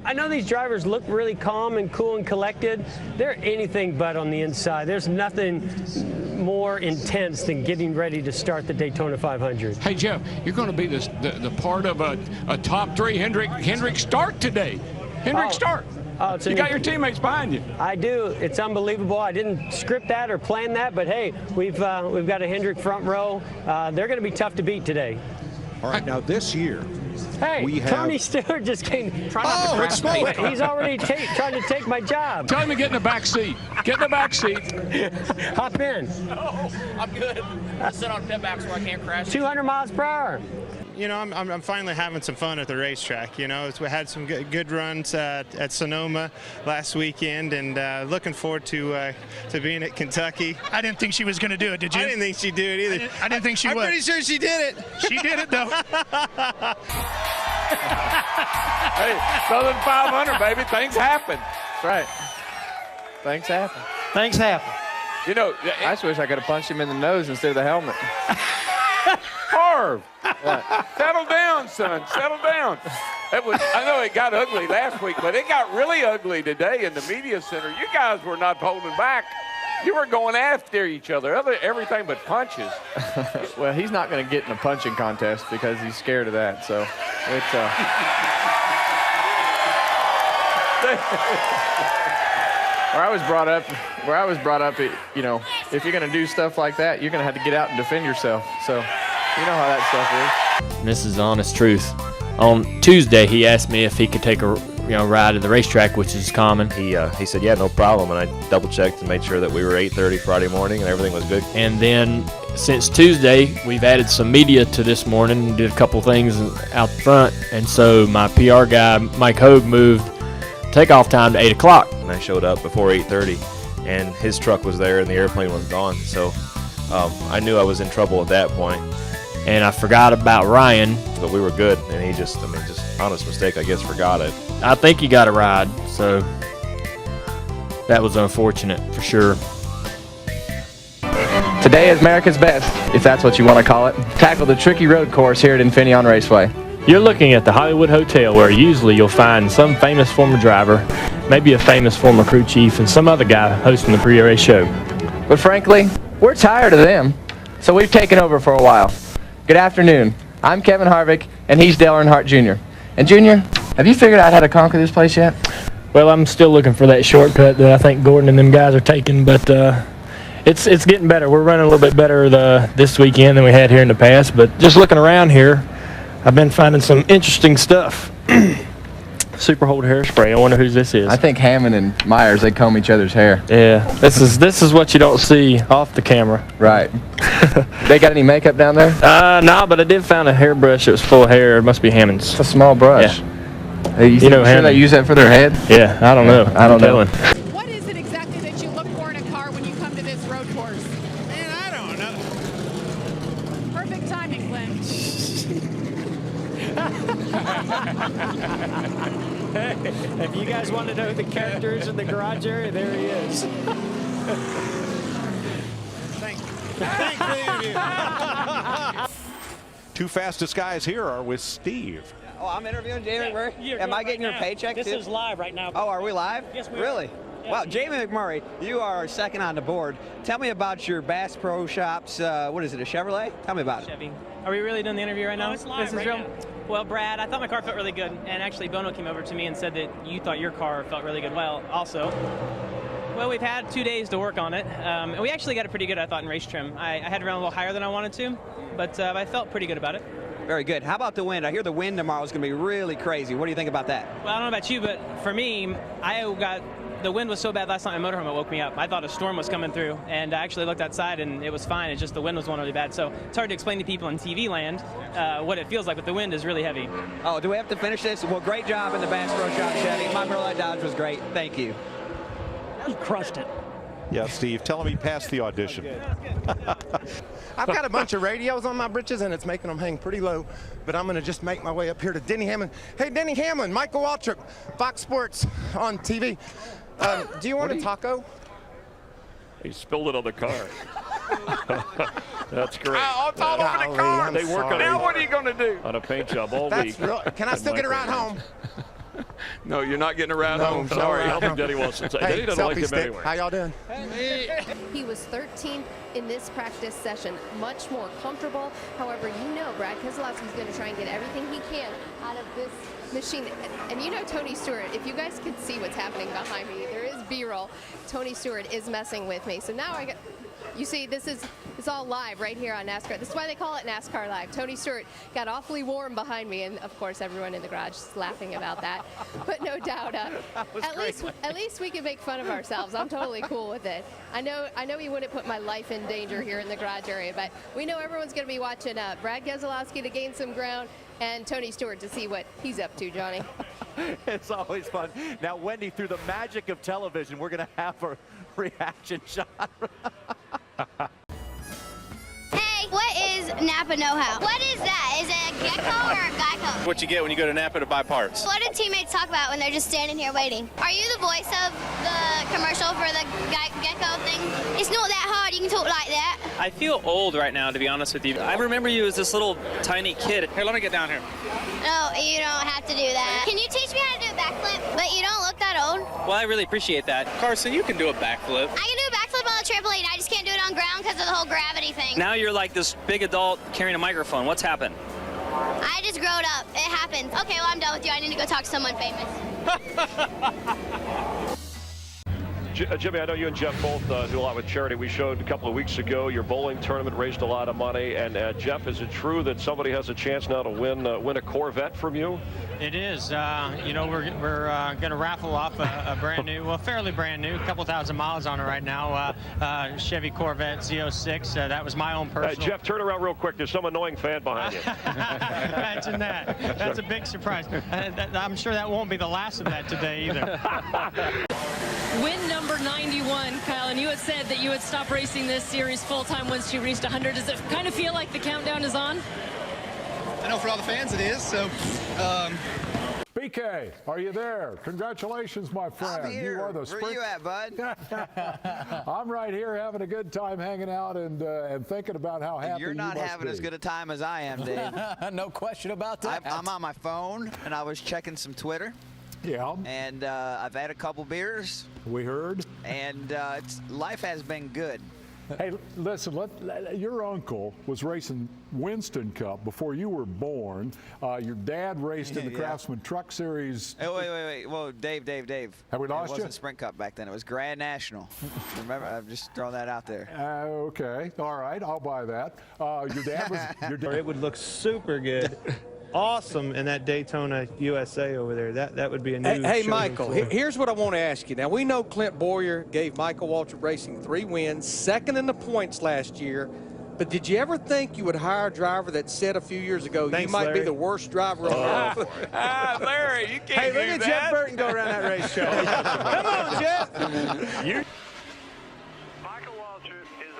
I know these drivers look really calm and cool and collected. They're anything but on the inside. There's nothing more intense than getting ready to start the Daytona 500. Hey, Jeff, you're going to be the part of a top three Hendrick start today. Hendrick start. Oh, you got your teammates behind you. I do. It's unbelievable. I didn't script that or plan that, but hey, we've got a Hendrick front row. They're going to be tough to beat today. All right, now this year, hey, Tony Stewart just came. He's already trying to take my job. Tell him to get in the back seat. Get in the back seat. Hop in. No, I'm good. I sit on pit back so I can't crash. 200 miles per hour. You know, I'm finally having some fun at the racetrack. You know, we had some good runs at Sonoma last weekend, and looking forward to being at Kentucky. I didn't think she was going to do it, did you? I didn't think she'd do it either. I didn't think she would. I'm pretty sure she did it. She did it, though. Hey, Southern 500, baby. Things happen. That's right. Things happen. Things happen. You know, I just wish I could have punched him in the nose instead of the helmet. Harv, settle down, son. Settle down. I know it got ugly last week, but it got really ugly today in the media center. You guys were not holding back. You were going after each other, everything but punches. Well, he's not going to get in a punching contest because he's scared of that. So it's where I was brought up, you know, if you're going to do stuff like that, you're going to have to get out and defend yourself. So you know how that stuff is. This is the honest truth. On Tuesday, he asked me if he could take a ride to the racetrack, which is common. He said, yeah, no problem, and I double-checked and made sure that we were 8:30 Friday morning and everything was good. And then since Tuesday, we've added some media to this morning, did a couple things out front, and so my PR guy, Mike Hogue, moved takeoff time to 8 o'clock. And I showed up before 8:30, and his truck was there and the airplane was gone, so I knew I was in trouble at that point. And I forgot about Ryan. But we were good, and he just honest mistake, I guess, forgot it. I think he got a ride, so that was unfortunate for sure. Today is America's Best, if that's what you want to call it. Tackle the tricky road course here at Infineon Raceway. You're looking at the Hollywood Hotel, where usually you'll find some famous former driver, maybe a famous former crew chief, and some other guy hosting the pre-race show. But frankly, we're tired of them, so we've taken over for a while. Good afternoon. I'm Kevin Harvick, and he's Dale Earnhardt Jr. And Junior, have you figured out how to conquer this place yet? Well, I'm still looking for that shortcut that I think Gordon and them guys are taking, but it's getting better. We're running a little bit better this weekend than we had here in the past, but just looking around here, I've been finding some interesting stuff. Super Hold hairspray. I wonder whose this is. I think Hammond and Myers, they comb each other's hair. Yeah, this is what you don't see off the camera. Right. They got any makeup down there? No, but I did find a hairbrush that was full of hair. It must be Hammond's. It's a small brush. Yeah. You know, sure they use that for their head? Yeah, I don't know. I don't know. What is it exactly that you look for in a car when you come to this road course? Man, I don't know. Perfect timing, Glenn. Hey, if you guys want to know who the character is in the garage area, there he is. Thanks for the interview. Two fastest guys here are with Steve. Oh, I'm interviewing Jamie McMurray. Am I getting your paycheck too? This is live right now. Oh, are we live? Yes, we are. Really? Yeah. Wow, Jamie McMurray, you are second on the board. Tell me about your Bass Pro Shops. What is it, a Chevrolet? Tell me about it. Chevy. Are we really doing the interview right now? Oh, it's live This is right real? now. Well, Brad, I thought my car felt really good, and actually Bono came over to me and said that you thought your car felt really good. Well, also. Well, we've had 2 days to work on it, and we actually got it pretty good, I thought, in race trim. I had to run a little higher than I wanted to, but I felt pretty good about it. Very good. How about the wind? I hear the wind tomorrow is going to be really crazy. What do you think about that? Well, I don't know about you, but for me, the wind was so bad last night in motorhome it woke me up. I thought a storm was coming through, and I actually looked outside and it was fine. It's just the wind was going really bad. So it's hard to explain to people in TV land what it feels like, but the wind is really heavy. Oh, do we have to finish this? Well, great job in the Bass Pro Shop, Chevy. My Merlot Dodge was great. Thank you. You crushed it. Yeah, Steve, tell him he passed the audition. I've got a bunch of radios on my britches, and it's making them hang pretty low, but I'm going to just make my way up here to Denny Hamlin. Hey, Denny Hamlin, Michael Waltrip, Fox Sports on TV. Do you want a taco? He spilled it on the car. That's great. Oh, it's all over the car. They work on it. Now what are you going to do? On a paint job all That's week. real. Can I still get a ride home? No, you're not getting a ride home. Sorry. I don't think Denny wants to say. Denny doesn't like him anyway. How y'all doing? He was 13th in this practice session, much more comfortable. However, you know Brad Keselowski's going to try and get everything he can out of this machine. And you know Tony Stewart, if you guys could see what's happening behind me, there is B-roll. Tony Stewart is messing with me. So now you see, it's all live right here on NASCAR. This is why they call it NASCAR Live. Tony Stewart got awfully warm behind me, and of course everyone in the garage is laughing about that. But no doubt, at least we can make fun of ourselves. I'm totally cool with it. I know he wouldn't put my life in danger here in the garage area, but we know everyone's going to be watching Brad Keselowski to gain some ground and Tony Stewart to see what he's up to, Johnny. It's always fun. Now, Wendy, through the magic of television, we're going to have a reaction shot. Hey, what is Napa Know-How? What is that? Is it a Gecko or a Geico? What you get when you go to Napa to buy parts. What do teammates talk about when they're just standing here waiting? Are you the voice of the commercial for the Gecko thing? It's not that hard. You can talk like that. I feel old right now, to be honest with you. I remember you as this little tiny kid. Here, let me get down here. No, you don't have to do that. Can you teach me how to do a backflip? But you don't look that old. Well, I really appreciate that. Carson, you can do a backflip. I can do a backflip on a trampoline. I just can't do it on ground because of the whole gravity thing. Now you're like this big adult carrying a microphone. What's happened? I just growed up. It happens. Okay, well, I'm done with you. I need to go talk to someone famous. Jimmy, I know you and Jeff both do a lot with charity. We showed a couple of weeks ago your bowling tournament raised a lot of money. And Jeff, is it true that somebody has a chance now to win a Corvette from you? It is. You know, we're going to raffle off a brand new, well, fairly brand new, a couple thousand miles on it right now, Chevy Corvette Z06. That was my own personal. Jeff, turn around real quick. There's some annoying fan behind you. Imagine that. That's a big surprise. I'm sure that won't be the last of that today either. Win number 91, Kyle, and you had said that you would stop racing this series full-time once you reached 100. Does it kind of feel like the countdown is on? I know for all the fans it is, so... BK, are you there? Congratulations, my friend. I'm here. You are the Where you at, bud? I'm right here having a good time hanging out and thinking about how happy You're not you must having be. as good a time as I am, Dave. No question about that. I'm on my phone, and I was checking some Twitter. Yeah. And I've had a couple beers. We heard. And life has been good. Hey, listen, your uncle was racing Winston Cup before you were born. Your dad raced in the Craftsman Truck Series. Hey, wait. Well, Dave. Have we lost you? It wasn't Sprint Cup back then. It was Grand National. Remember, I'm just throwing that out there. Okay. All right. I'll buy that. Your dad was... It would look super good. Awesome in that Daytona USA over there. That would be a new Hey, showroom Michael, floor. here's what I want to ask you. Now, we know Clint Boyer gave Michael Waltrip Racing 3 wins, second in the points last year. But did you ever think you would hire a driver that said a few years ago Thanks, you might Larry. be the worst driver on earth? Larry, you can't Hey, look do at that. Jeff Burton go around that racetrack. Come on, Jeff. Michael Waltrip is